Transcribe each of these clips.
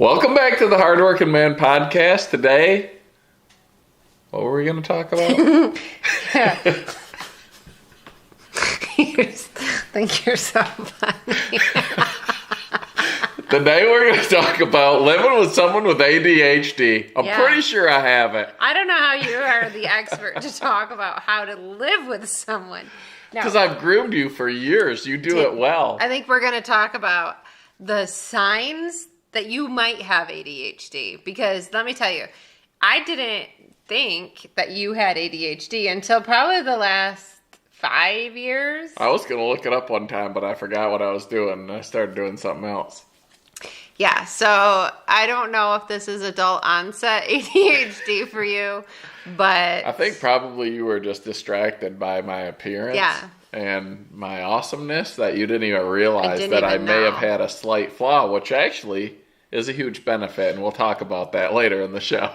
Welcome back to the Hardworking Man podcast. Today, what were we going to talk about? You think you're so funny. Today we're going to talk about living with someone with ADHD. I'm pretty sure I have it. I don't know how you are the expert to talk about how to live with someone. Because I've groomed you for years. You do it well. I think we're going to talk about the signs that you might have ADHD. Because let me tell you, I didn't think that you had ADHD until probably the last 5 years. I was going to look it up one time, but I forgot what I was doing, and I started doing something else. Yeah, so I don't know if this is adult onset ADHD for you, but I think probably you were just distracted by my appearance and my awesomeness that you didn't even realize that I may have had a slight flaw, which actually is a huge benefit, and we'll talk about that later in the show.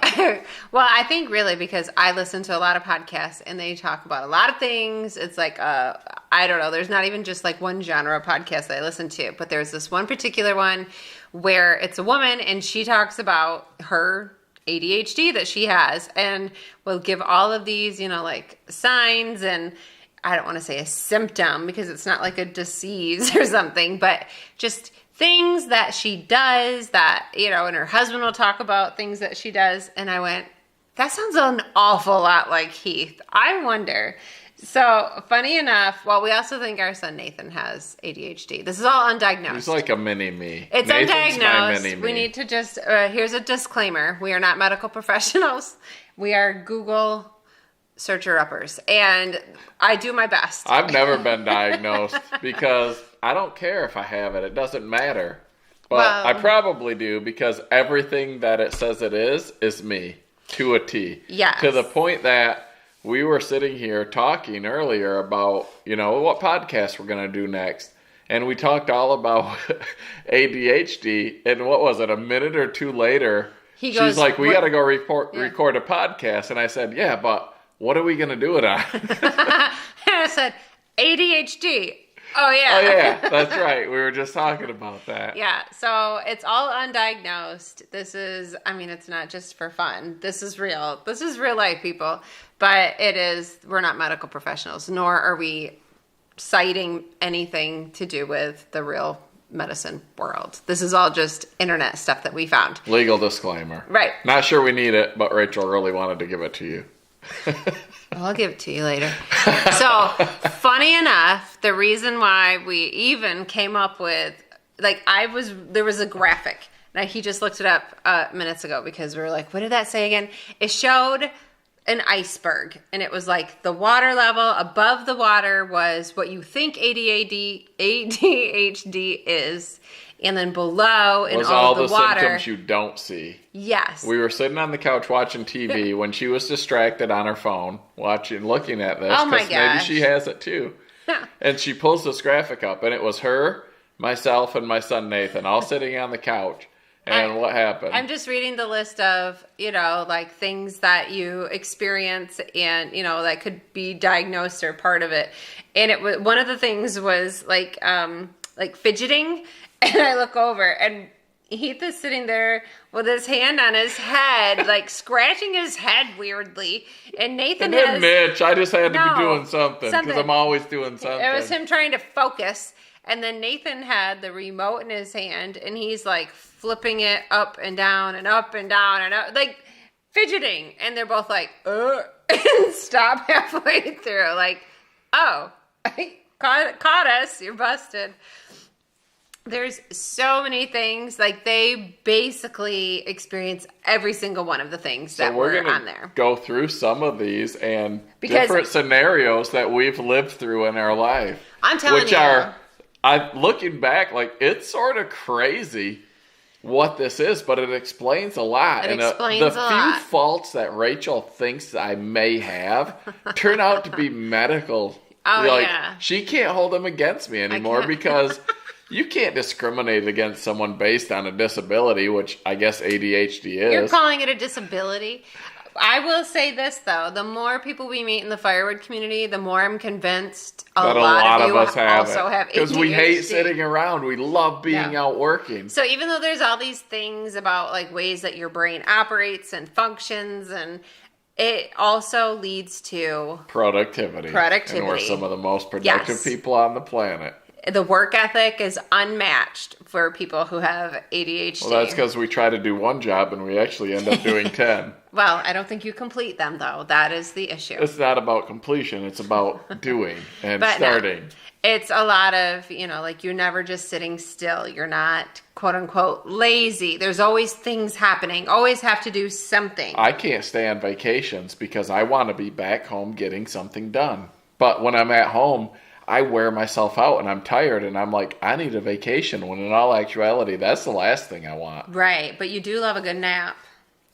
Well, I think really because I listen to a lot of podcasts, and they talk about a lot of things. It's like, I don't know, there's not even just like one genre of podcast that I listen to, but there's this one particular one where it's a woman, and she talks about her ADHD that she has, and will give all of these, like signs, and I don't want to say a symptom because it's not like a disease or something, but just things that she does that, and her husband will talk about things that she does. And I went, that sounds an awful lot like Heath. I wonder. So funny enough, we also think our son Nathan has ADHD. This is all undiagnosed. He's like a mini-me. It's Nathan's undiagnosed. My mini-me. We need to just, here's a disclaimer. We are not medical professionals. We are Google searcher-uppers. And I do my best. I've never been diagnosed because I don't care if I have it. It doesn't matter. But I probably do because everything that it says it is me to a T. Yes. To the point that we were sitting here talking earlier about, what podcast we're going to do next. And we talked all about ADHD. And what was it, a minute or two later, she's like, we got to go record a podcast. And I said, yeah, but what are we going to do it on? And I said, ADHD. Oh, yeah. Oh, yeah. That's right. We were just talking about that. Yeah. So it's all undiagnosed. This is, it's not just for fun. This is real. This is real life, people. But we're not medical professionals, nor are we citing anything to do with the real medicine world. This is all just internet stuff that we found. Legal disclaimer. Right. Not sure we need it, but Rachel really wanted to give it to you. I'll give it to you later. So, funny enough, the reason why we even came up with, there was a graphic. Now, he just looked it up minutes ago because we were like, what did that say again? It showed an iceberg, and it was like the water level. Above the water was what you think ADHD is, and then below in all the water, symptoms you don't see. Yes. We were sitting on the couch watching TV when she was distracted on her phone, looking at this. Oh my gosh. Maybe she has it too. And she pulls this graphic up, and it was her, myself, and my son Nathan all sitting on the couch. And what happened? I'm just reading the list of, things that you experience and, that could be diagnosed or part of it. And it was, one of the things was like fidgeting. And I look over and Heath is sitting there with his hand on his head, scratching his head weirdly. And Nathan has... Mitch, I just had to be doing something because I'm always doing something. It was him trying to focus. And then Nathan had the remote in his hand, and he's flipping it up and down and up and down and up, fidgeting. And they're both and stop halfway through. Oh, caught us. You're busted. There's so many things. They basically experience every single one of the things that were on there. Go through some of these and different scenarios that we've lived through in our life. I'm telling you. Looking back, it's sort of crazy what this is, but it explains a lot. The few faults that Rachel thinks I may have turn out to be medical. Oh, yeah. She can't hold them against me anymore because you can't discriminate against someone based on a disability, which I guess ADHD is. You're calling it a disability? I will say this, though. The more people we meet in the firewood community, the more I'm convinced a that lot of you us have also have ADHD. Because we hate sitting around. We love being out working. So even though there's all these things about like ways that your brain operates and functions, and it also leads to productivity. And we're some of the most productive people on the planet. The work ethic is unmatched for people who have ADHD. Well, that's because we try to do one job and we actually end up doing 10. Well, I don't think you complete them, though. That is the issue. It's not about completion. It's about doing and starting. No, it's a lot of, like you're never just sitting still. You're not, quote unquote, lazy. There's always things happening. Always have to do something. I can't stay on vacations because I want to be back home getting something done. But when I'm at home, I wear myself out and I'm tired and I'm like, I need a vacation, when in all actuality, that's the last thing I want. Right, but you do love a good nap.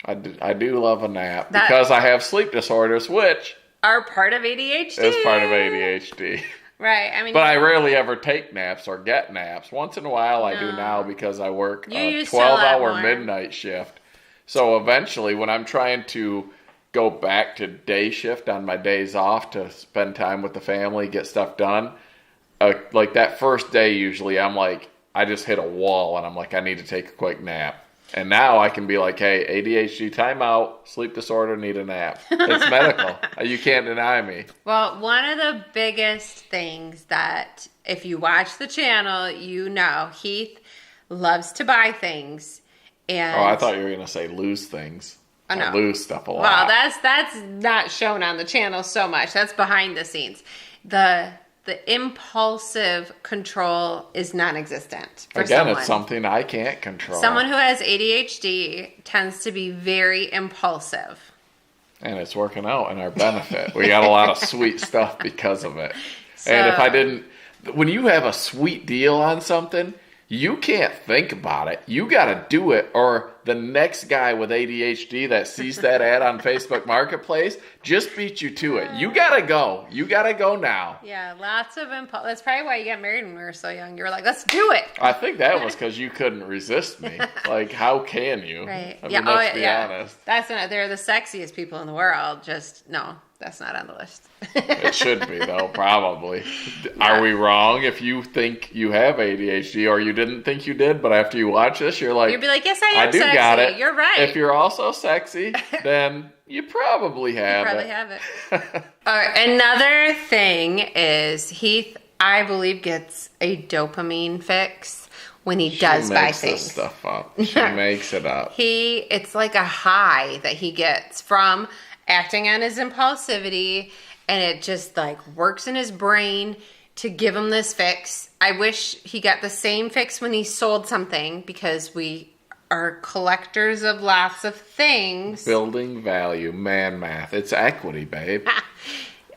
I do love a nap because I have sleep disorders, which are part of ADHD. Is part of ADHD. Right, but I rarely ever take naps or get naps. Once in a while I do now because I work a 12-hour midnight shift. So eventually when I'm trying to go back to day shift on my days off to spend time with the family, get stuff done. Like that first day, usually I'm like, I just hit a wall and I'm like, I need to take a quick nap. And now I can be like, hey, ADHD timeout, sleep disorder, need a nap. It's medical. You can't deny me. Well, one of the biggest things that if you watch the channel, Heath loves to buy things. And I thought you were going to say lose things. Oh, no. I lose stuff a lot. Well, that's not shown on the channel so much. That's behind the scenes. The impulsive control is non-existent for someone. It's something I can't control. Someone who has ADHD tends to be very impulsive. And it's working out in our benefit. We got a lot of sweet stuff because of it. And when you have a sweet deal on something, you can't think about it. You got to do it, or the next guy with ADHD that sees that ad on Facebook Marketplace just beat you to it. You got to go. You got to go now. Yeah, lots of impulse. That's probably why you got married when we were so young. You were like, let's do it. I think that was because you couldn't resist me. Like, how can you? Right. I mean, let's be honest. They're the sexiest people in the world. No, that's not on the list. It should be, though, probably. Yeah. Are we wrong if you think you have ADHD or you didn't think you did, but after you watch this, you'll be like, yes, I do sexy. Got it. You're right. If you're also sexy, then you probably have it. All right, another thing is Heath, I believe, gets a dopamine fix when he does buy things. She makes this stuff up. She makes it up. It's like a high that he gets from acting on his impulsivity, and it just works in his brain to give him this fix. I wish he got the same fix when he sold something, because we are collectors of lots of things. Building value, man math. It's equity, babe.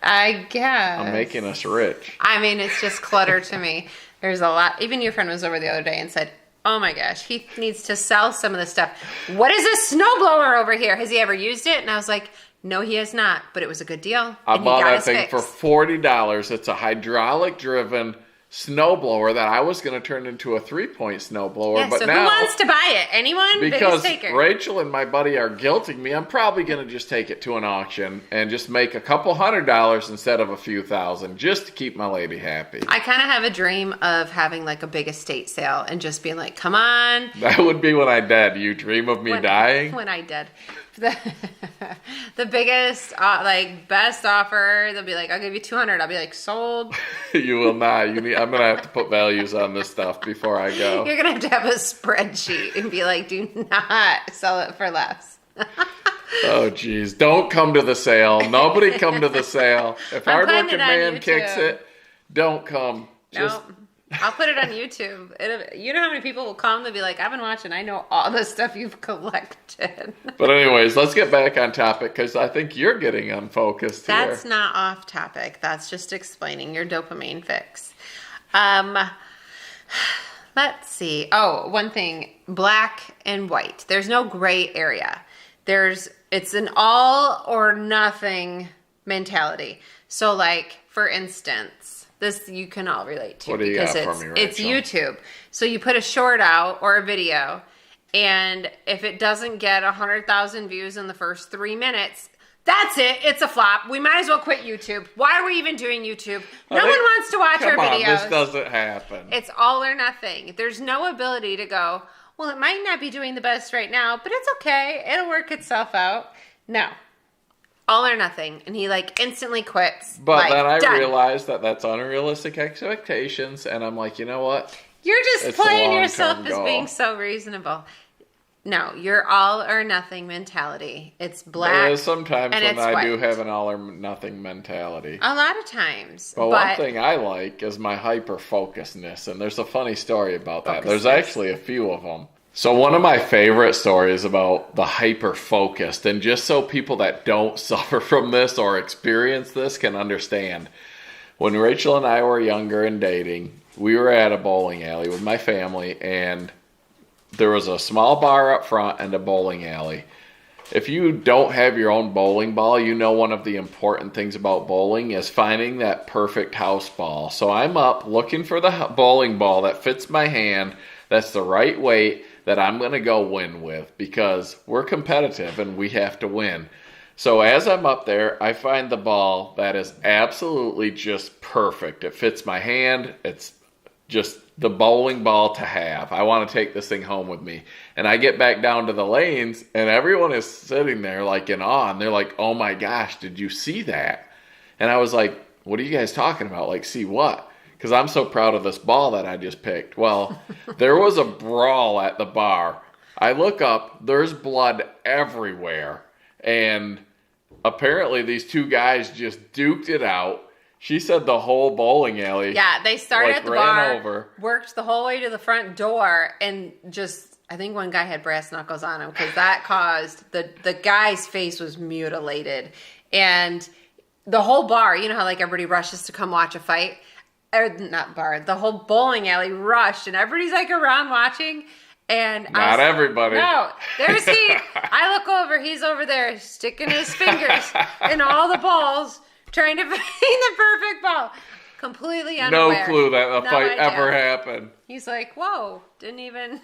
I guess. I'm making us rich. I mean, it's just clutter to me. There's a lot. Even your friend was over the other day and said, oh my gosh, he needs to sell some of this stuff. What is this snowblower over here? Has he ever used it? And I was like, no, he has not, but it was a good deal. I bought that thing for $40. It's a hydraulic-driven snowblower that I was going to turn into a 3-point snowblower. Yeah, but so now, who wants to buy it? Anyone? Because Rachel and my buddy are guilting me, I'm probably going to just take it to an auction and just make a couple $100 instead of a few thousand, just to keep my lady happy. I kind of have a dream of having a big estate sale and just being like, come on. That would be when I dead. You dream of me dying? When I dead. The biggest, best offer, they'll be like, I'll give you $200. I'll be like, sold. You will not. I'm going to have to put values on this stuff before I go. You're going to have a spreadsheet and be like, do not sell it for less. Oh, geez. Don't come to the sale. Nobody come to the sale. If Hardworking Man kicks it, don't come. Just... Nope. I'll put it on YouTube. You know how many people will come? They'll be like, I've been watching. I know all the stuff you've collected. But anyways, let's get back on topic, because I think you're getting unfocused here. That's not off topic. That's just explaining your dopamine fix. Let's see. Oh, one thing. Black and white. There's no gray area. It's an all or nothing mentality. So for instance, this you can all relate to, what do you because got for me, Rachel? It's YouTube. So you put a short out or a video, And if it doesn't get 100,000 views in the first 3 minutes, that's it. It's a flop. We might as well quit YouTube. Why are we even doing YouTube? No one wants to watch our videos. This doesn't happen. It's all or nothing. There's no ability to go, well, it might not be doing the best right now, but it's okay. It'll work itself out. No. All or nothing. And he like instantly quits. But like, then I done. realized that that's unrealistic expectations. And I'm like, you know what? You're just It's a playing long-term yourself as goal. being so reasonable. No, you're all or nothing mentality. It's black. There is sometimes and when it's I do white. have an all or nothing mentality. A lot of times. But one thing I like is my hyper-focusedness, and there's a funny story about that. There's actually a few of them. So one of my favorite stories about the hyper-focused, and just so people that don't suffer from this or experience this can understand, when Rachel and I were younger and dating, we were at a bowling alley with my family, and there was a small bar up front and a bowling alley. If you don't have your own bowling ball, you know one of the important things about bowling is finding that perfect house ball. So I'm up looking for the bowling ball that fits my hand, that's the right weight, that I'm going to go win with, because we're competitive and we have to win. So as I'm up there, I find the ball that is absolutely just perfect. It fits my hand. It's just the bowling ball to have. I want to take this thing home with me. And I get back down to the lanes, and everyone is sitting there like in awe. And they're like, oh my gosh, did you see that? And I was like, what are you guys talking about? Like, see what? Because I'm so proud of this ball that I just picked. Well, there was a brawl at the bar. I look up, there's blood everywhere. And apparently these two guys just duked it out. She said the whole bowling alley. Yeah, they started at the ran bar, over. Worked the whole way to the front door, and just, I think one guy had brass knuckles on him because that caused, the guy's face was mutilated. And the whole bar, you know how like everybody rushes to come watch a fight? Or not bar, the whole bowling alley rushed, and everybody's like around watching. And not everybody. No, there's Heath. I look over, he's over there sticking his fingers in all the balls, trying to find the perfect ball. Completely unaware. No clue that a No fight idea. ever happened. He's like, whoa, didn't even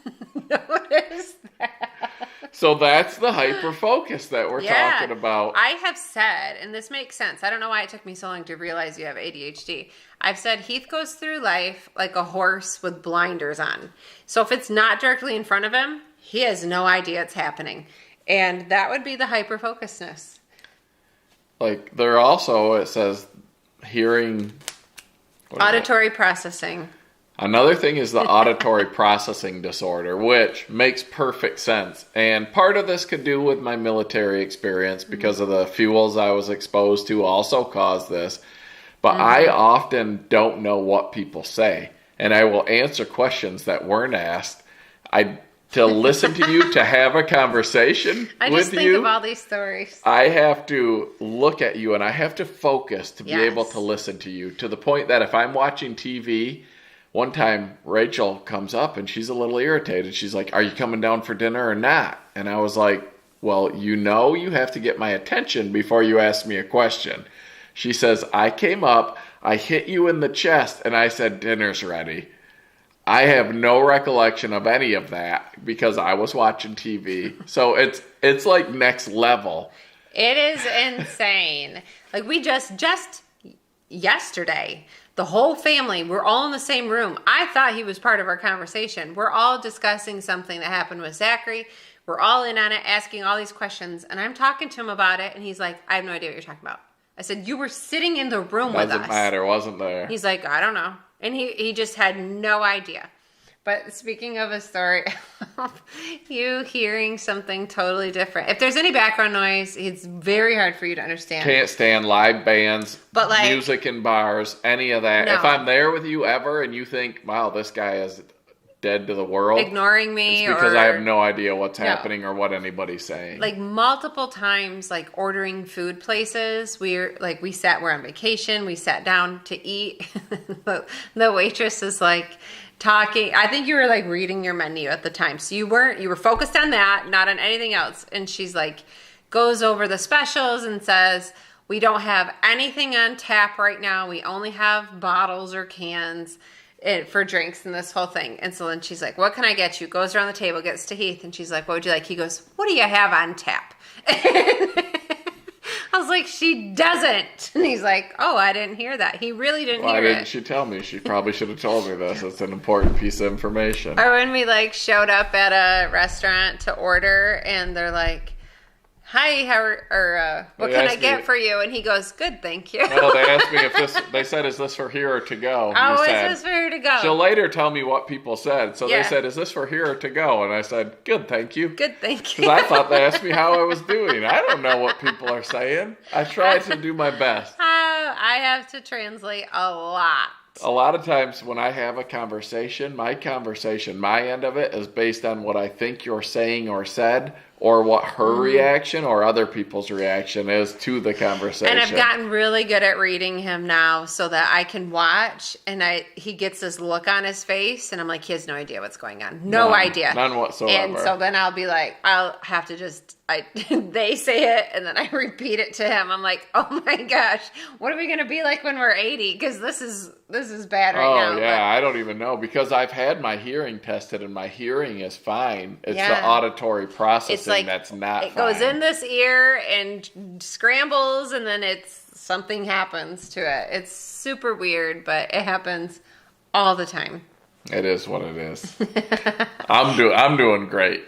notice that. So that's the hyper focus that we're talking about. I have said, and this makes sense. I don't know why it took me so long to realize you have ADHD. I've said Heath goes through life like a horse with blinders on. So if it's not directly in front of him, he has no idea it's happening. And that would be the hyper focusedness. Like there also, it says hearing. Auditory processing. Another thing is the auditory processing disorder, which makes perfect sense. And part of this could do with my military experience because of the fuels I was exposed to also caused this. But I often don't know what people say. And I will answer questions that weren't asked. To listen to you, to have a conversation with you. I just think of all these stories. I have to look at you and I have to focus to be able to listen to you, to the point that if I'm watching TV, one time Rachel comes up and she's a little irritated. She's like, are you coming down for dinner or not? And I was like, well, you have to get my attention before you ask me a question. She says, I came up, I hit you in the chest, and I said, dinner's ready. I have no recollection of any of that because I was watching TV. So it's like next level. It is insane. Like we just yesterday, the whole family, we're all in the same room. I thought he was part of our conversation. We're all discussing something that happened with Zachary. We're all in on it, asking all these questions. And I'm talking to him about it. And he's like, I have no idea what you're talking about. I said, you were sitting in the room with us. Doesn't matter, wasn't there? He's like, I don't know. And he just had no idea. But speaking of a story, you hearing something totally different. If there's any background noise, it's very hard for you to understand. Can't stand live bands, but like, music in bars, any of that. No. If I'm there with you ever and you think, wow, this guy is dead to the world. Ignoring me. It's because I have no idea what's happening or what anybody's saying. Like multiple times, like ordering food places. We're on vacation. We sat down to eat. The waitress is like talking. I think you were like reading your menu at the time. So you were focused on that, not on anything else. And she's like, goes over the specials and says, we don't have anything on tap right now. We only have bottles or cans. for drinks and this whole thing. And so then she's like, what can I get you? Goes around the table, gets to Heath, and she's like, what would you like? He goes, what do you have on tap? I was like, she doesn't. And he's like, oh, I didn't hear that. He really didn't hear it. Why didn't she tell me? She probably should have told me this. It's an important piece of information. Or when we like showed up at a restaurant to order and they're like, hi, what can I get for you? And he goes, good, thank you. No, they asked me they said, is this for here or to go? Oh, is this for here to go? She'll later tell me what people said. So Yeah. they said, is this for here or to go? And I said, good, thank you. Good, thank you. Because I thought they asked me how I was doing. I don't know what people are saying. I try to do my best. I have to translate a lot. A lot of times when I have a conversation, my end of it is based on what I think you're saying or said, or what her reaction or other people's reaction is to the conversation. And I've gotten really good at reading him now so that I can watch and he gets this look on his face and I'm like, he has no idea what's going on. No idea. None whatsoever. And so then I'll be like, I'll have to they say it and then I repeat it to him. I'm like, oh my gosh, what are we going to be like when we're 80? Because this is bad right now. Oh yeah, I don't even know because I've had my hearing tested and my hearing is fine. It's the auditory processing that's not it fine. goes in this ear and scrambles and then something happens to it. It's super weird, but it happens all the time. It is what it is. I'm doing great.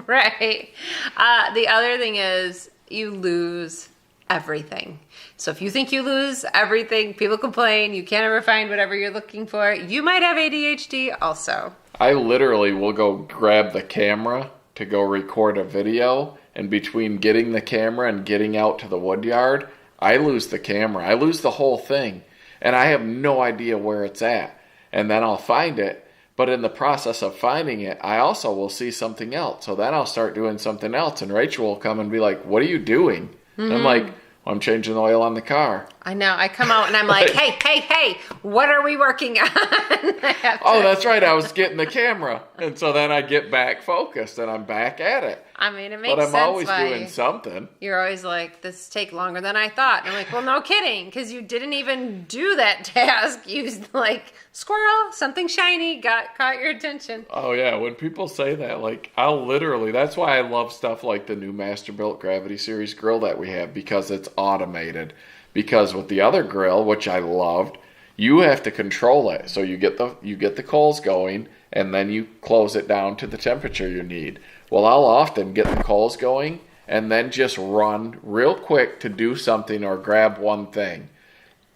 Right. The other thing is you lose everything. So if you think you lose everything, people complain, you can't ever find whatever you're looking for. You might have ADHD also. I literally will go grab the camera to go record a video, and between getting the camera and getting out to the woodyard, I lose the camera. I lose the whole thing, and I have no idea where it's at. And then I'll find it, but in the process of finding it, I also will see something else. So then I'll start doing something else, and Rachel will come and be like, what are you doing? And I'm like, I'm changing the oil on the car. I know. I come out and I'm like, hey, what are we working on? Oh, that's right. I was getting the camera. And so then I get back focused and I'm back at it. I mean, it makes sense. But I'm always doing something. You're always like, this take longer than I thought. And I'm like, well, no kidding. Because you didn't even do that task. You like, squirrel, something shiny caught your attention. Oh, yeah. When people say that, like, I'll literally, that's why I love stuff like the new Masterbuilt Gravity Series grill that we have, because it's automated. Because with the other grill, which I loved, you have to control it. So you get the coals going, and then you close it down to the temperature you need. Well, I'll often get the coals going and then just run real quick to do something or grab one thing.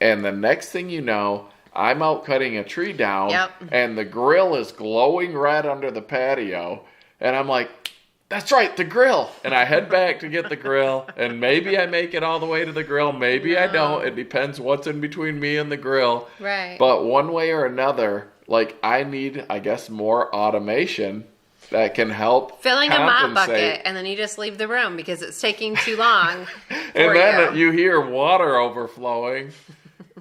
And the next thing you know, I'm out cutting a tree down, and the grill is glowing red under the patio. And I'm like, that's right, the grill. And I head back to get the grill, and maybe I make it all the way to the grill. Maybe I don't. It depends what's in between me and the grill. Right. But one way or another, like, I need, I guess, more automation that can help filling a mop bucket, and then you just leave the room because it's taking too long. And then you hear water overflowing.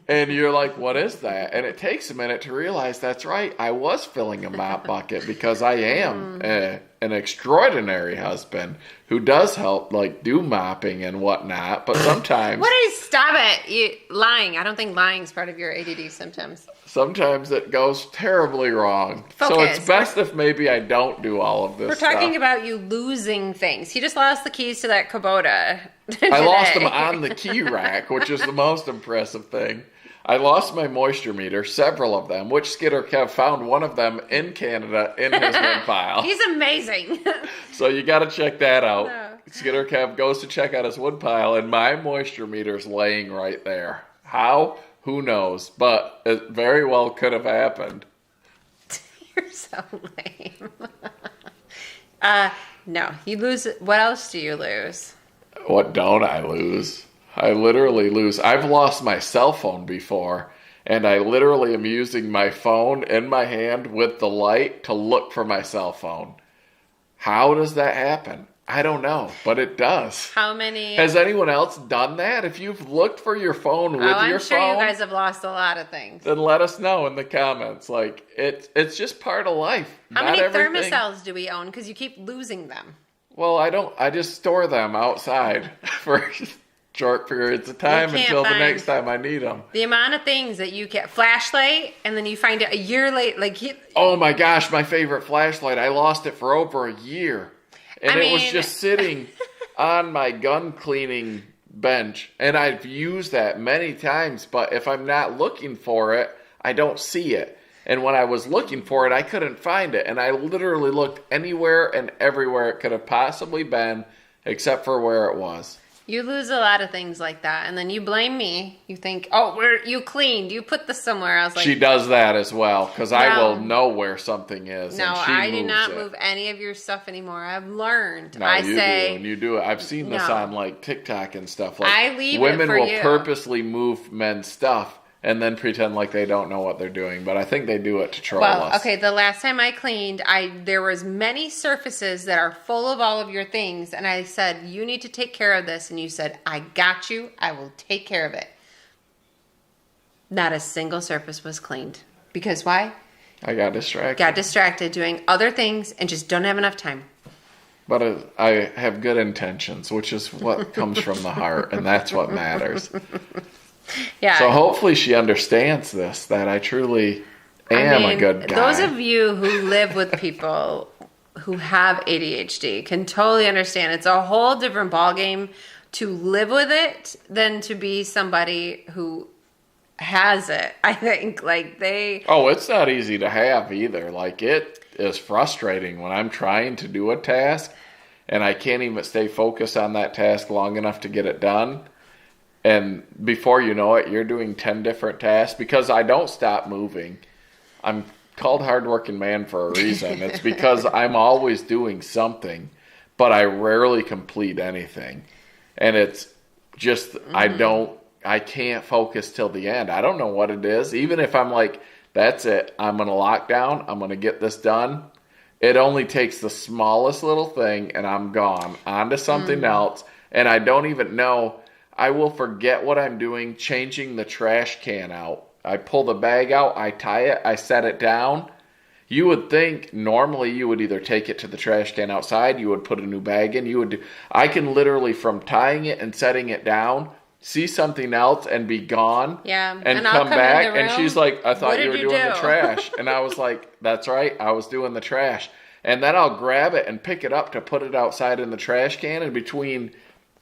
And you're like, what is that? And it takes a minute to realize that's right. I was filling a mop bucket because I am an extraordinary husband who does help, like, do mopping and whatnot. But sometimes... Stop it. Lying. I don't think lying is part of your ADD symptoms. Sometimes it goes terribly wrong. Focus. So it's best if maybe I don't do all of this We're talking about you losing things. He just lost the keys to that Kubota today. I lost them on the key rack, which is the most impressive thing. I lost my moisture meter, several of them, which Skidder Kev found one of them in Canada in his wood pile. He's amazing. So you got to check that out. No. Skidder Kev goes to check out his wood pile, and my moisture meter's laying right there. How? Who knows? But it very well could have happened. You're so lame. No, you lose. What else do you lose? What don't I lose? I literally lose. I've lost my cell phone before, and I literally am using my phone in my hand with the light to look for my cell phone. How does that happen? I don't know, but it does. How many? Has anyone else done that? If you've looked for your phone with your phone, I'm sure you guys have lost a lot of things. Then let us know in the comments. Like, it's just part of life. How many thermocells do we own? Because you keep losing them. Well, I don't. I just store them outside for short periods of time can't until the find- next time I need them. The amount of things that you get, flashlight, and then you find it a year late, like Oh my gosh, my favorite flashlight. I lost it for over a year. And it was just sitting on my gun cleaning bench. And I've used that many times, but if I'm not looking for it, I don't see it. And when I was looking for it, I couldn't find it. And I literally looked anywhere and everywhere it could have possibly been, except for where it was. You lose a lot of things like that, and then you blame me. You think, oh, you cleaned, you put this somewhere. I was like, she does that as well, because I will know where something is. No, and she I do moves not it. move any of your stuff anymore. I've learned. No, I you say, do, and you do it. I've seen this on like TikTok and stuff. Like I leave women it for will you. purposely move men's stuff and then pretend like they don't know what they're doing. But I think they do it to troll us. Okay, the last time I cleaned, there was many surfaces that are full of all of your things, and I said, you need to take care of this, and you said, I got you, I will take care of it. Not a single surface was cleaned. Because why? I got distracted. Got distracted doing other things and just don't have enough time. But I have good intentions, which is what comes from the heart, and that's what matters. Yeah. So hopefully she understands this, that I truly am a good guy. Those of you who live with people who have ADHD can totally understand. It's a whole different ballgame to live with it than to be somebody who has it. I think Oh, it's not easy to have either. Like, it is frustrating when I'm trying to do a task and I can't even stay focused on that task long enough to get it done. And before you know it, you're doing 10 different tasks because I don't stop moving. I'm called hardworking man for a reason. It's because I'm always doing something, but I rarely complete anything. And it's just, I can't focus till the end. I don't know what it is. Even if I'm like, that's it, I'm going to lock down, I'm going to get this done. It only takes the smallest little thing and I'm gone on to something else. And I don't even know. I will forget what I'm doing, changing the trash can out. I pull the bag out, I tie it, I set it down. You would think normally you would either take it to the trash can outside, you would put a new bag in, I can literally, from tying it and setting it down, see something else and be gone. Yeah. And I'll come back in the room. and she's like, I thought What you were did you doing do? the trash. And I was like, that's right, I was doing the trash. And then I'll grab it and pick it up to put it outside in the trash can, and between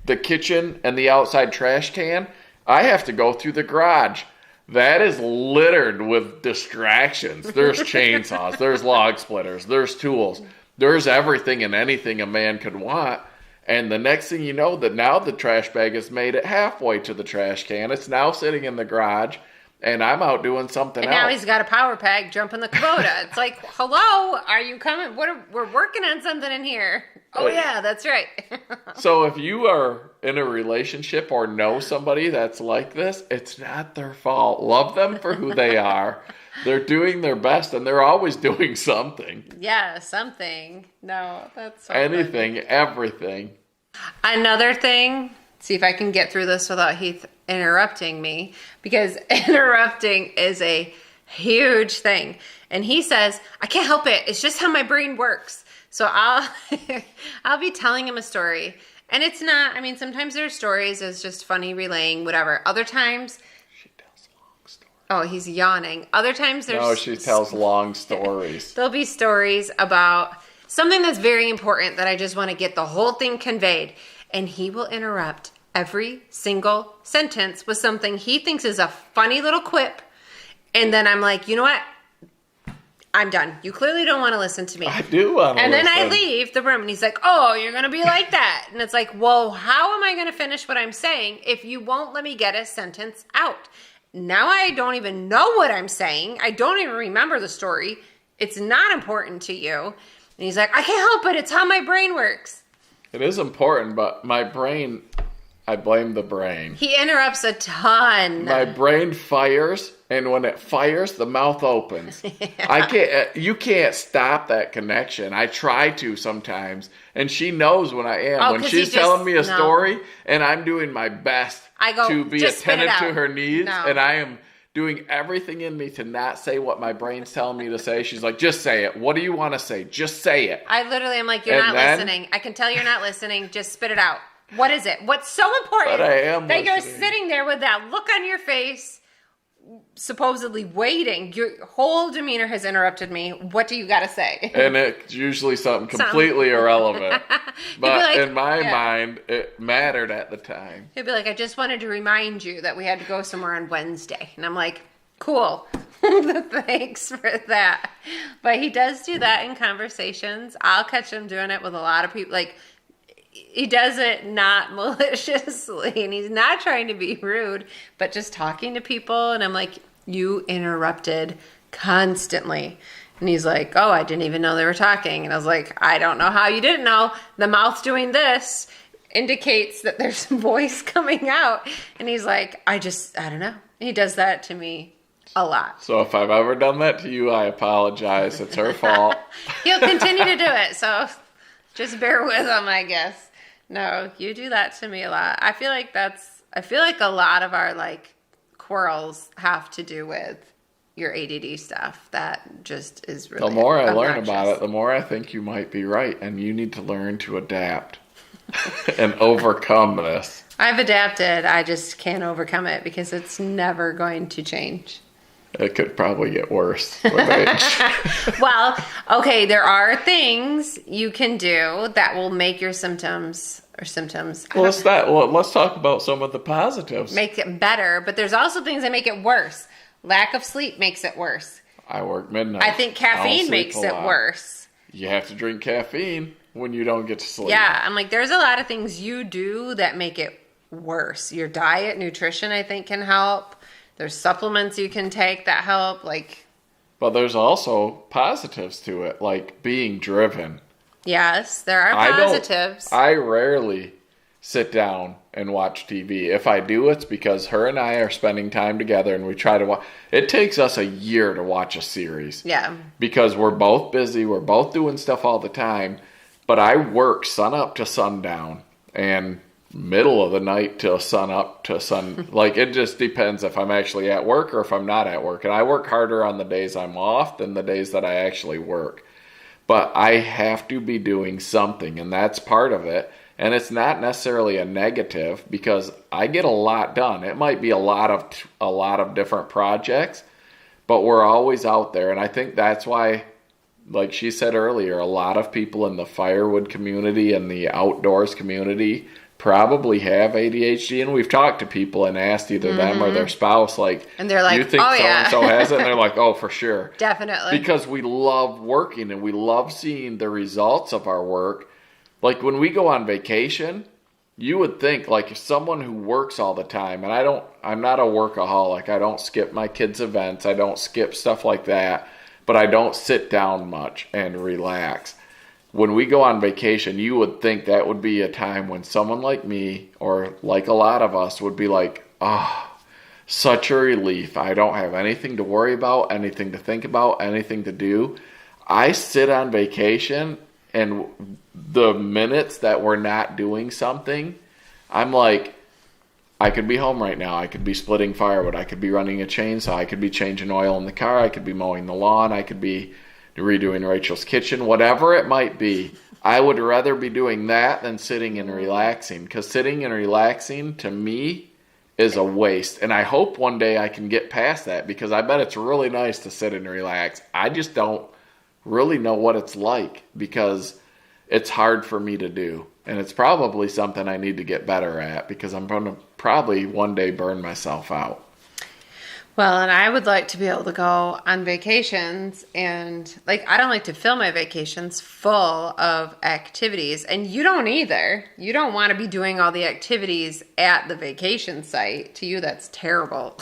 the kitchen and the outside trash can, I have to go through the garage. That is littered with distractions. There's chainsaws, there's log splitters, there's tools, there's everything and anything a man could want. And the next thing you know, that now the trash bag has made it halfway to the trash can. It's now sitting in the garage, and I'm out doing something else. And now he's got a power pack jumping the Kubota. It's like, hello, are you coming? We're working on something in here. Oh, yeah, that's right. So if you are in a relationship or know somebody that's like this, it's not their fault. Love them for who they are. They're doing their best, and they're always doing something. Yeah, something. No, that's so anything, funny. Everything. Another thing, see if I can get through this without Heath interrupting me, because interrupting is a huge thing. And he says, I can't help it. It's just how my brain works. So I'll be telling him a story. And it's not, I mean, sometimes there's stories, it's just funny relaying, whatever. Other times, she tells long stories. Oh, he's yawning. Other times there's... No, she tells long stories. There'll be stories about something that's very important that I just want to get the whole thing conveyed. And he will interrupt every single sentence with something he thinks is a funny little quip. And then I'm like, you know what? I'm done. You clearly don't want to listen to me. I do want to And then listen. I leave the room and he's like, oh, you're going to be like that. And it's like, well, how am I going to finish what I'm saying if you won't let me get a sentence out? Now I don't even know what I'm saying. I don't even remember the story. It's not important to you. And he's like, I can't help it. It's how my brain works. It is important, but my brain, I blame the brain. He interrupts a ton. My brain fires, and when it fires, the mouth opens. Yeah. You can't stop that connection. I try to sometimes, and she knows when I am. When she's telling me a story, and I'm doing my best to be attentive to her needs, and I am doing everything in me to not say what my brain's telling me to say. She's like, just say it. What do you want to say? Just say it. I literally am like, you're not listening. I can tell you're not listening. Just spit it out. What is it? What's so important But I am that you're listening. sitting there with that look on your face, supposedly waiting? Your whole demeanor has interrupted me. What do you got to say? And it's usually something completely irrelevant. But like, in my mind, it mattered at the time. He'll be like, I just wanted to remind you that we had to go somewhere on Wednesday. And I'm like, cool. Thanks for that. But he does do that in conversations. I'll catch him doing it with a lot of people. Like, he does it not maliciously, and he's not trying to be rude, but just talking to people. And I'm like, you interrupted constantly. And he's like, oh, I didn't even know they were talking. And I was like, I don't know how you didn't know. The mouth doing this indicates that there's a voice coming out. And he's like, I don't know. He does that to me a lot. So if I've ever done that to you, I apologize. It's her fault. He'll continue to do it. So just bear with him, I guess. No, you do that to me a lot. I feel like a lot of our like quarrels have to do with your ADD stuff. That just is really The more I learn obnoxious. about it, the more I think you might be right, and you need to learn to adapt and overcome this. I've adapted. I just can't overcome it because it's never going to change. It could probably get worse with age. Well, okay, there are things you can do that will make your symptoms. Well, let's talk about some of the positives. Make it better, but there's also things that make it worse. Lack of sleep makes it worse. I work midnight. I think I don't caffeine sleep makes a it lot. worse. You have to drink caffeine when you don't get to sleep. Yeah, I'm like, there's a lot of things you do that make it worse. Your diet, nutrition, I think can help. There's supplements you can take that help. But there's also positives to it, like being driven. Yes, there are positives. I rarely sit down and watch TV. If I do, it's because her and I are spending time together and we try to watch. It takes us a year to watch a series. Yeah. Because we're both busy. We're both doing stuff all the time. But I work sun up to sundown and middle of the night till sun up to sun. Like, it just depends if I'm actually at work or if I'm not at work. And I work harder on the days I'm off than the days that I actually work. But I have to be doing something, and that's part of it. And it's not necessarily a negative because I get a lot done. It might be a lot of different projects, but we're always out there. And I think that's why, like she said earlier, a lot of people in the firewood community and the outdoors community probably have ADHD. And we've talked to people and asked either them or their spouse, like, And they're like, you think "Oh, yeah." so-and-so has it? And they're like, oh, for sure. Definitely. Because we love working and we love seeing the results of our work. Like when we go on vacation, you would think like someone who works all the time, and I'm not a workaholic. I don't skip my kids' events. I don't skip stuff like that, but I don't sit down much and relax. When we go on vacation, you would think that would be a time when someone like me or like a lot of us would be like, such a relief. I don't have anything to worry about, anything to think about, anything to do. I sit on vacation, and the minutes that we're not doing something, I'm like, I could be home right now. I could be splitting firewood. I could be running a chainsaw. I could be changing oil in the car. I could be mowing the lawn. I could be redoing Rachel's kitchen. Whatever it might be, I would rather be doing that than sitting and relaxing. Because sitting and relaxing, to me, is a waste. And I hope one day I can get past that, because I bet it's really nice to sit and relax. I just don't really know what it's like, because it's hard for me to do. And it's probably something I need to get better at, because I'm going to probably one day burn myself out. Well, and I would like to be able to go on vacations, and I don't like to fill my vacations full of activities, and you don't either. You don't want to be doing all the activities at the vacation site. To you, that's terrible.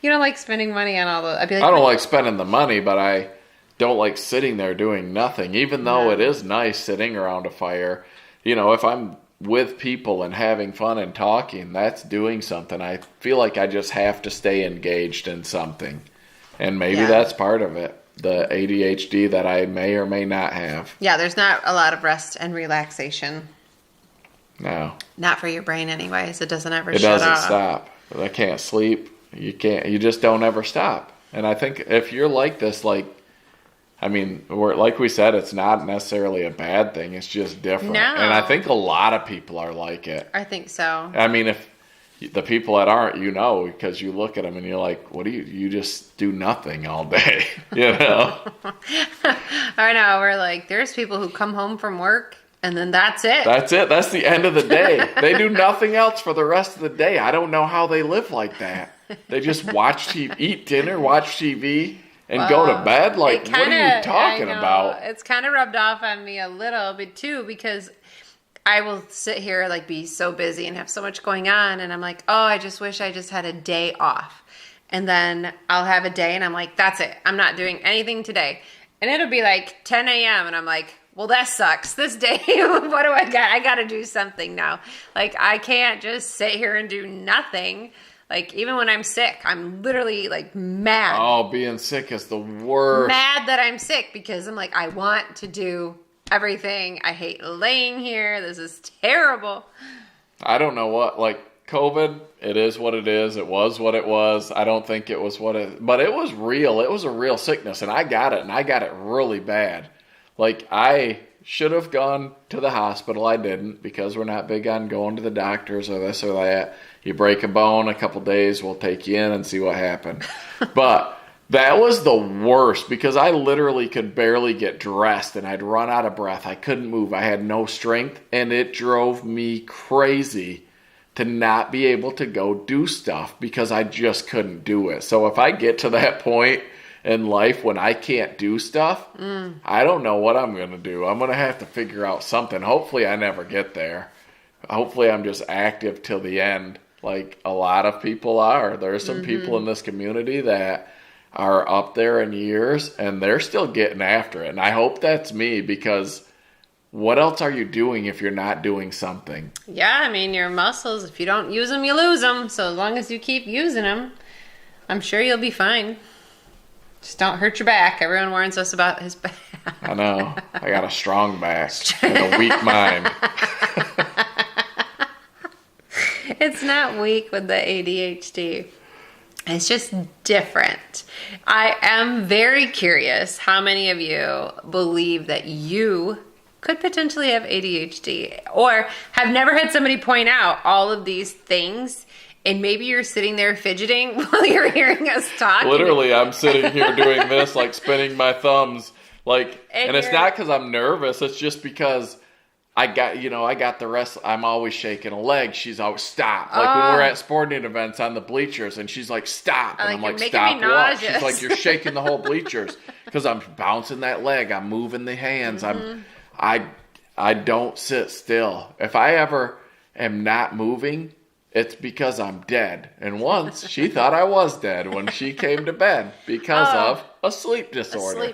You don't like spending money on all the... I don't like spending the money, but I don't like sitting there doing nothing, even though it is nice sitting around a fire. You know, if I'm with people and having fun and talking, that's doing something. I feel like I just have to stay engaged in something. And maybe that's part of it. The ADHD that I may or may not have. Yeah, there's not a lot of rest and relaxation. No. Not for your brain anyways. It doesn't ever It shut doesn't off. stop. I can't sleep. You just don't ever stop. And I think if you're like this, I mean, like we said, it's not necessarily a bad thing. It's just different. No. And I think a lot of people are like it. I think so. I mean, if the people that aren't, because you look at them and you're like, what do you just do nothing all day, I know. We're like, there's people who come home from work and then that's it. That's it. That's the end of the day. They do nothing else for the rest of the day. I don't know how they live like that. They just watch TV, eat dinner, watch TV, and go to bed. Like, what are you talking about? It's kind of rubbed off on me a little bit too, because I will sit here like be so busy and have so much going on, and I'm like, oh, I just wish I just had a day off. And then I'll have a day and I'm like, that's it. I'm not doing anything today. And it'll be like 10 a.m. and I'm like, well, that sucks. This day, what do I got? I got to do something now. Like, I can't just sit here and do nothing. Like, even when I'm sick, I'm literally like mad. Oh, being sick is the worst. Mad that I'm sick because I'm like, I want to do everything. I hate laying here. This is terrible. I don't know what, like, COVID, it is what it is. It was what it was. I don't think it was but it was real. It was a real sickness, and I got it, and I got it really bad. Like, I should have gone to the hospital. I didn't, because we're not big on going to the doctors or this or that. You break a bone, a couple days, we'll take you in and see what happened. But that was the worst, because I literally could barely get dressed, and I'd run out of breath. I couldn't move. I had no strength, and it drove me crazy to not be able to go do stuff because I just couldn't do it. So if I get to that point in life when I can't do stuff, I don't know what I'm going to do. I'm going to have to figure out something. Hopefully I never get there. Hopefully I'm just active till the end, like a lot of people are. There are some people in this community that are up there in years, and they're still getting after it. And I hope that's me, because what else are you doing if you're not doing something? Yeah, I mean, your muscles, if you don't use them, you lose them. So as long as you keep using them, I'm sure you'll be fine. Just don't hurt your back. Everyone warns us about his back. I know. I got a strong back and a weak mind. It's not weak with the ADHD. It's just different. I am very curious how many of you believe that you could potentially have ADHD, or have never had somebody point out all of these things, and maybe you're sitting there fidgeting while you're hearing us talk. Literally, I'm sitting here doing this, like spinning my thumbs, like, and it's not because I'm nervous. It's just because I got the rest. I'm always shaking a leg. She's always stop. Like when we're at sporting events on the bleachers, and she's like, stop. And I'm like, stop what? She's like, you're shaking the whole bleachers, because I'm bouncing that leg. I'm moving the hands. I don't sit still. If I ever am not moving, it's because I'm dead. And once she thought I was dead when she came to bed because of a sleep disorder.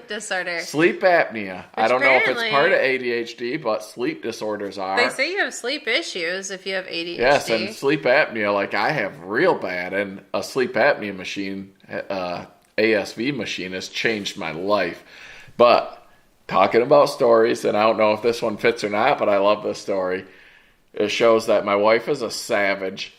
Sleep apnea. I don't know if it's part of ADHD, but sleep disorders are. They say you have sleep issues if you have ADHD. Yes, and sleep apnea, like I have real bad. And a sleep apnea machine, ASV machine, has changed my life. But talking about stories, and I don't know if this one fits or not, but I love this story. It shows that my wife is a savage.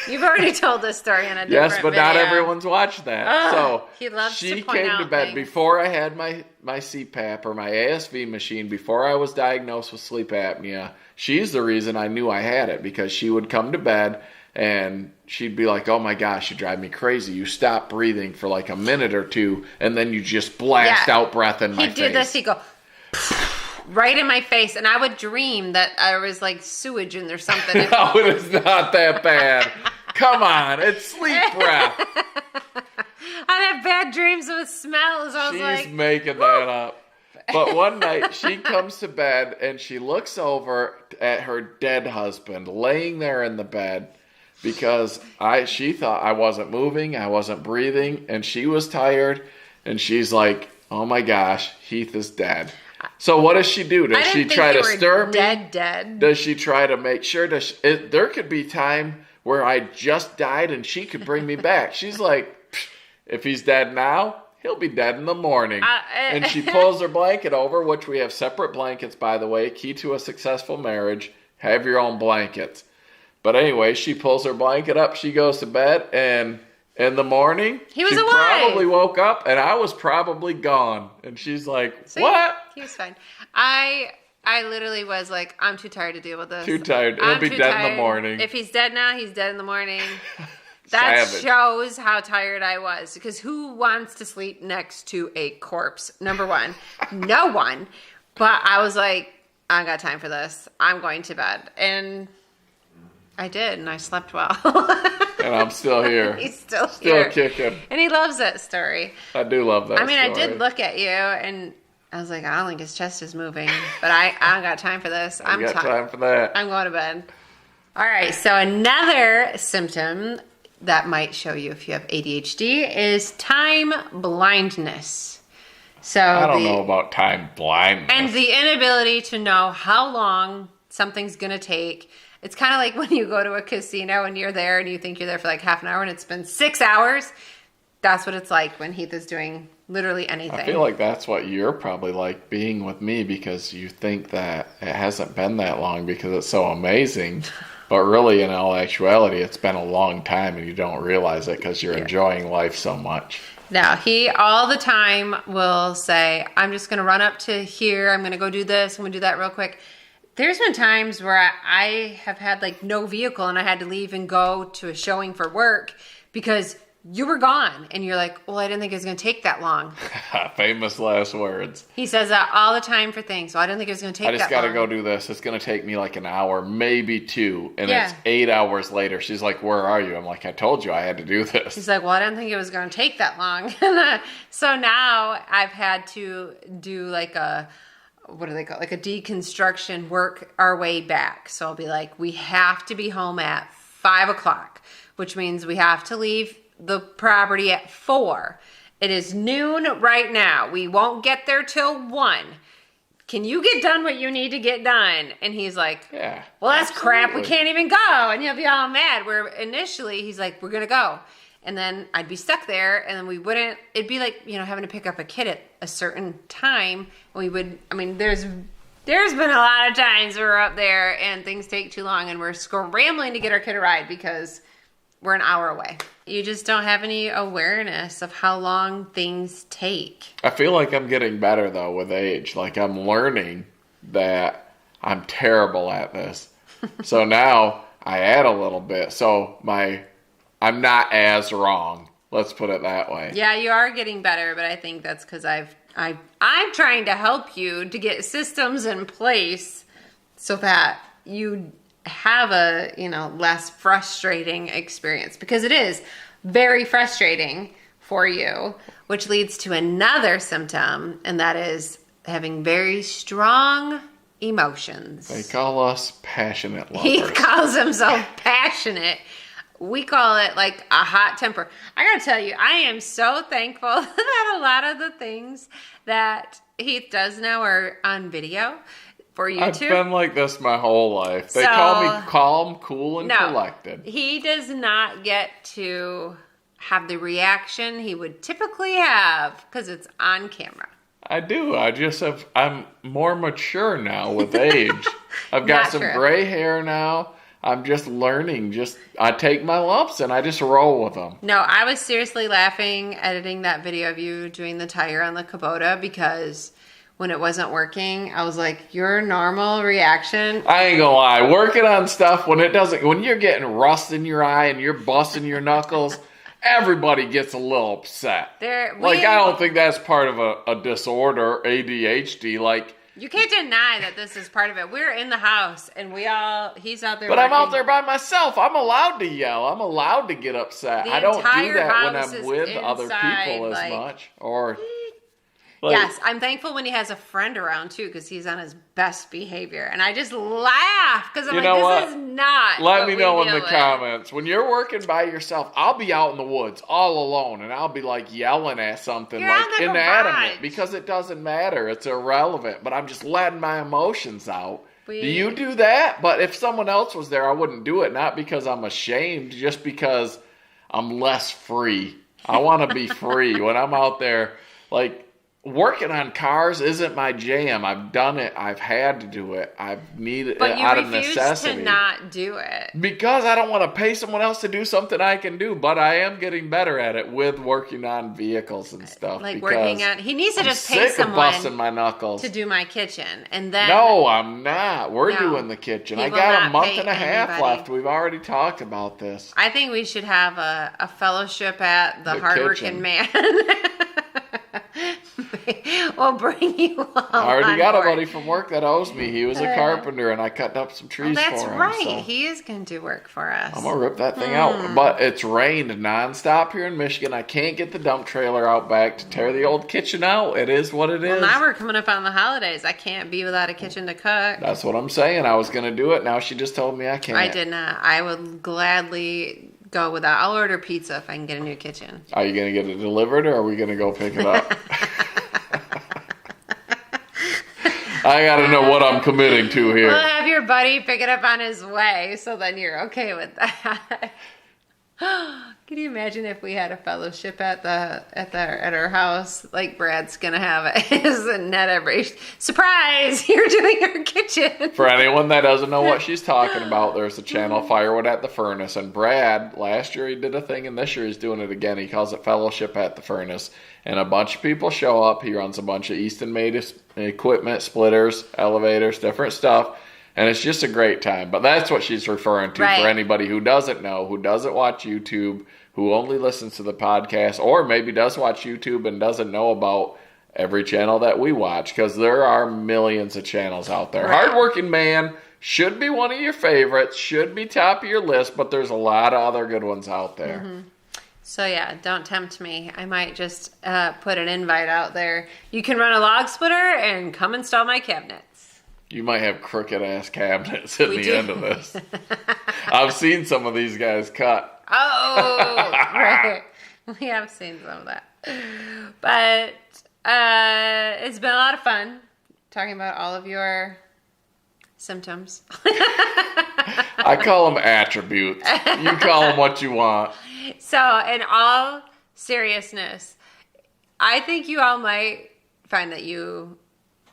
You've already told this story in a different Yes, but video. not everyone's watched that. He loves she to point came out to bed things. before I had my CPAP or my ASV machine, before I was diagnosed with sleep apnea. She's the reason I knew I had it, because she would come to bed and she'd be like, oh my gosh, you drive me crazy. You stop breathing for like a minute or two, and then you just blast out breath in my face. He'd do this, he'd go right in my face, and I would dream that I was like sewage in there something. No, it is not that bad. Come on, it's sleep breath. I'd have bad dreams with smells. She's making that up. But one night she comes to bed and she looks over at her dead husband laying there in the bed, because she thought I wasn't moving, I wasn't breathing, and she was tired, and she's like, oh my gosh, Heath is dead. So what does she do? Does she try to stir me? Dead. Does she try to make sure? There could be time where I just died and she could bring me back. She's like, if he's dead now, he'll be dead in the morning. And she pulls her blanket over, which we have separate blankets, by the way. Key to a successful marriage, have your own blankets. But anyway, she pulls her blanket up, she goes to bed, and In the morning, he was she alive. Probably woke up, and I was probably gone. And she's like, See? "What?" He was fine. I literally was like, I'm too tired to deal with this. Too tired. He'll be dead in the morning. If he's dead now, he's dead in the morning. That Savage. shows how tired I was. Because who wants to sleep next to a corpse? Number one. No one. But I was like, I got time for this. I'm going to bed. And I did, and I slept well. And I'm still here. He's still here. Still kicking. And he loves that story. I do love that story. I did look at you, and I was like, I don't think his chest is moving. But I don't got time for this. I got time for that. I'm going to bed. All right, so another symptom that might show you if you have ADHD is time blindness. So I don't know about time blindness. And the inability to know how long something's going to take. It's kind of like when you go to a casino and you're there and you think you're there for like half an hour and it's been 6 hours. That's what it's like when Heath is doing literally anything. I feel like that's what you're probably like being with me, because you think that it hasn't been that long because it's so amazing. But really, in all actuality, it's been a long time and you don't realize it because you're enjoying life so much. Now, he all the time will say, I'm just going to run up to here. I'm going to go do this. I'm going to do that real quick. There's been times where I have had like no vehicle and I had to leave and go to a showing for work because you were gone. And you're like, well, I didn't think it was going to take that long. Famous last words. He says that all the time for things. So I didn't think it was going to take that long. I just got to go do this. It's going to take me like an hour, maybe 2. And it's 8 hours later. She's like, where are you? I'm like, I told you I had to do this. He's like, well, I didn't think it was going to take that long. So now I've had to do like a, what do they call it? Like a deconstruction, work our way back. So I'll be like, we have to be home at 5 o'clock, which means we have to leave the property at 4. It is noon right now. We won't get there till 1. Can you get done what you need to get done? And he's like, yeah, well, that's absolutely. crap. We can't even go. And he'll be all mad. Where initially he's like, we're going to go. And then I'd be stuck there, and then we wouldn't. It'd be like, having to pick up a kid at a certain time. We would. I mean, there's been a lot of times we're up there and things take too long, and we're scrambling to get our kid a ride because we're an hour away. You just don't have any awareness of how long things take. I feel like I'm getting better though with age. Like I'm learning that I'm terrible at this. So now I add a little bit. So I'm not as wrong. Let's put it that way. Yeah, you are getting better, but I think that's because I'm trying to help you to get systems in place so that you have a, less frustrating experience, because it is very frustrating for you, which leads to another symptom, and that is having very strong emotions. They call us passionate lovers. He calls himself passionate. We call it like a hot temper. I gotta tell you, I am so thankful that a lot of the things that Heath does now are on video for YouTube. I've been like this my whole life. They call me calm, cool, and collected. He does not get to have the reaction he would typically have because it's on camera. I do. I'm more mature now with age. I've got some gray hair now. I'm just learning. I take my lumps and I just roll with them. No, I was seriously laughing editing that video of you doing the tire on the Kubota because when it wasn't working, I was like, your normal reaction. I ain't gonna lie. Working on stuff when you're getting rust in your eye and you're busting your knuckles, everybody gets a little upset. I don't think that's part of a disorder, ADHD. Like, you can't deny that this is part of it. We're in the house and he's out there. But I'm out there by myself. I'm allowed to yell. I'm allowed to get upset. I don't do that when I'm with other people as much. Yes, I'm thankful when he has a friend around too, because he's on his best behavior. And I just laugh because I'm this is not. Let me know in the comments. When you're working by yourself, I'll be out in the woods all alone and I'll be like yelling at something inanimate because it doesn't matter. It's irrelevant. But I'm just letting my emotions out. Do you do that? But if someone else was there, I wouldn't do it. Not because I'm ashamed, just because I'm less free. I want to be free when I'm out there. Like, working on cars isn't my jam. I've done it. I've had to do it. I've needed it But you out of refuse necessity. to not do it. Because I don't want to pay someone else to do something I can do, but I am getting better at it with working on vehicles and stuff. Like working on, he needs to just pay sick of someone busting my knuckles. to do my kitchen, and then No, I'm not. We're No, doing the kitchen. he I will got not a month pay and a half anybody. left. We've already talked about this. I think we should have a fellowship at the hardworking kitchen. man. We'll bring you all I already on got a board. buddy from work that owes me. He was a carpenter, and I cut up some trees That's for him. right. So He is going to do work for us. I'm gonna rip that thing out. But it's rained nonstop here in Michigan. I can't get the dump trailer out back to tear the old kitchen out. It is what it is. Well, now we're coming up on the holidays. I can't be without a kitchen to cook. That's what I'm saying. I was gonna do it. Now she just told me I can't. I did not. I would gladly go without. I'll order pizza if I can get a new kitchen. Are you gonna get it delivered, or are we gonna go pick it up? I gotta know what I'm committing to here. We'll have your buddy pick it up on his way, so then you're okay with that. Can you imagine if we had a fellowship at our house, like Brad's gonna have it? Isn't that every surprise? You're doing our kitchen. For anyone that doesn't know what she's talking about, there's a channel Firewood at the Furnace, and Brad, last year he did a thing, and this year he's doing it again. He calls it Fellowship at the Furnace, and a bunch of people show up. He runs a bunch of Easton-made equipment, splitters, elevators, different stuff, and it's just a great time. But that's what she's referring to Right. for anybody who doesn't know, who doesn't watch YouTube, who only listens to the podcast, or maybe does watch YouTube and doesn't know about every channel that we watch, because there are millions of channels out there. Right. Hardworking Man should be one of your favorites, should be top of your list, but there's a lot of other good ones out there. Mm-hmm. So yeah, don't tempt me. I might just put an invite out there. You can run a log splitter and come install my cabinets. You might have crooked ass cabinets at We the do. end of this. I've seen some of these guys cut. Oh, right. We have seen some of that. But it's been a lot of fun talking about all of your symptoms. I call them attributes. You call them what you want. So, in all seriousness, I think you all might find that you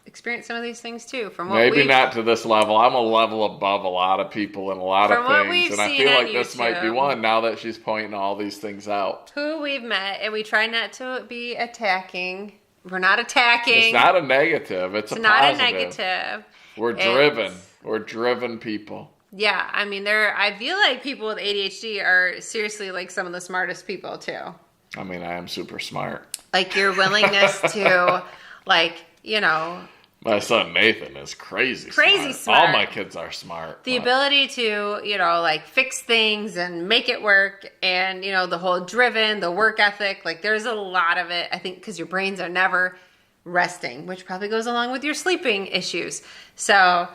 experience some of these things too. From what Maybe we've, not to this level. I'm a level above a lot of people in a lot From of what things. we've And I seen feel on like this might be YouTube. one now that she's pointing all these things out. who we've met, and we try not to be attacking. We're not attacking. It's not a negative. It's a not positive. a negative. We're It's- driven. We're driven people. Yeah, I mean, I feel like people with ADHD are seriously like some of the smartest people too. I mean, I am super smart. Like your willingness to, like, you know, My son Nathan is crazy Crazy All smart. my kids are smart. the but ability to, you know, like fix things and make it work, and, you know, the whole driven, the work ethic. Like, there's a lot of it, I think, because your brains are never resting, which probably goes along with your sleeping issues. So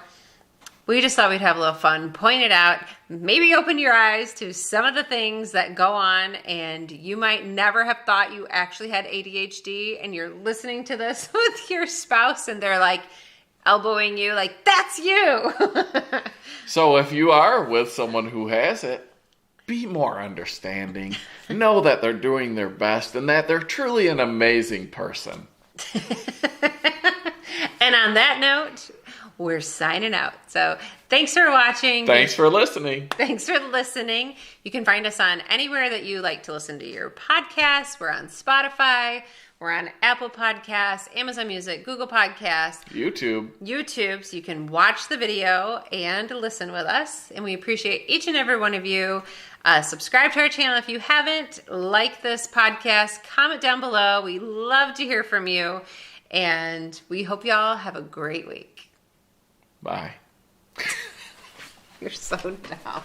we just thought we'd have a little fun, point it out, maybe open your eyes to some of the things that go on, and you might never have thought you actually had ADHD, and you're listening to this with your spouse, and they're like elbowing you, like, that's you. So if you are with someone who has it, be more understanding. Know that they're doing their best and that they're truly an amazing person. And on that note, we're signing out. So thanks for watching. Thanks for listening. Thanks for listening. You can find us on anywhere that you like to listen to your podcasts. We're on Spotify. We're on Apple Podcasts, Amazon Music, Google Podcasts, YouTube. So you can watch the video and listen with us. And we appreciate each and every one of you. Subscribe to our channel if you haven't. Like this podcast. Comment down below. We love to hear from you. And we hope y'all have a great week. Bye. You're so dumb.